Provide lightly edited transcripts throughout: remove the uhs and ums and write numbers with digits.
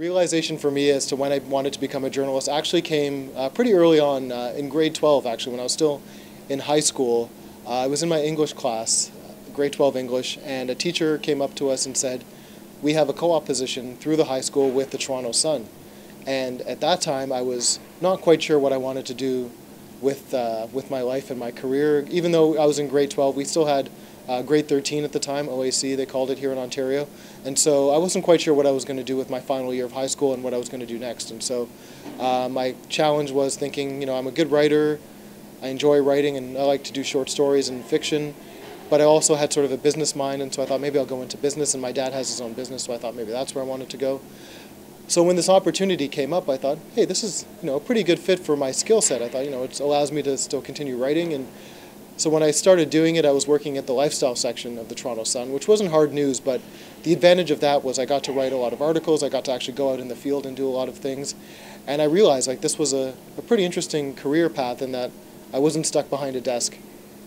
realization for me as to when I wanted to become a journalist actually came pretty early on in grade 12, actually, when I was still in high school. I was in my English class, grade 12 English, and a teacher came up to us and said, we have a co-op position through the high school with the Toronto Sun. And at that time, I was not quite sure what I wanted to do with my life and my career. Even though I was in grade 12, we still had grade 13 at the time, OAC, they called it here in Ontario. And so I wasn't quite sure what I was going to do with my final year of high school and what I was going to do next. And so my challenge was thinking, I'm a good writer, I enjoy writing, and I like to do short stories and fiction. But I also had sort of a business mind, and so I thought maybe I'll go into business, and my dad has his own business, so I thought maybe that's where I wanted to go. So when this opportunity came up, I thought, hey, this is a pretty good fit for my skill set. I thought, it allows me to still continue writing. And so when I started doing it, I was working at the lifestyle section of the Toronto Sun, which wasn't hard news, but the advantage of that was I got to write a lot of articles, I got to actually go out in the field and do a lot of things. And I realized this was a pretty interesting career path in that I wasn't stuck behind a desk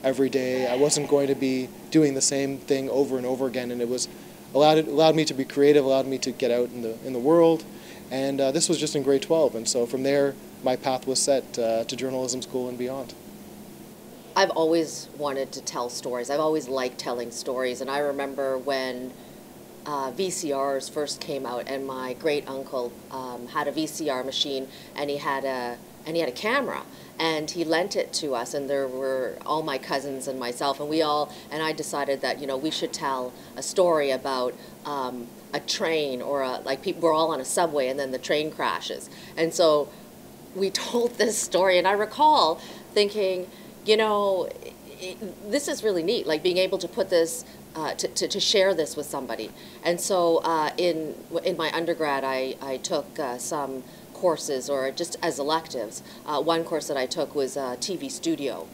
every day. I wasn't going to be doing the same thing over and over again, and it was allowed me to be creative, allowed me to get out in the world, and this was just in grade 12, and so from there my path was set to journalism school and beyond. I've always wanted to tell stories. I've always liked telling stories, and I remember when VCRs first came out, and my great uncle had a VCR machine, and he had a camera, and he lent it to us, and there were all my cousins and myself, and I decided that we should tell a story about a train, or we're all on a subway and then the train crashes, and so we told this story, and I recall thinking, this is really neat, being able to put this to share this with somebody. And so in my undergrad, I took some courses, or just as electives. One course that I took was TV studio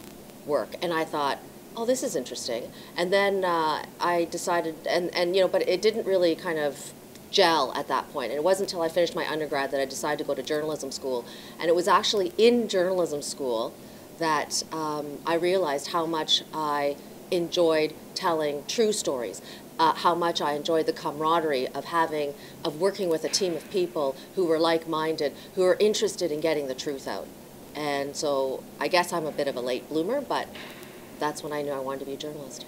work, and I thought, oh, this is interesting. And then I decided, but it didn't really kind of gel at that point. And it wasn't until I finished my undergrad that I decided to go to journalism school. And it was actually in journalism school that I realized how much I enjoyed telling true stories. How much I enjoyed the camaraderie of working with a team of people who were like-minded, who were interested in getting the truth out. And so I guess I'm a bit of a late bloomer, but that's when I knew I wanted to be a journalist.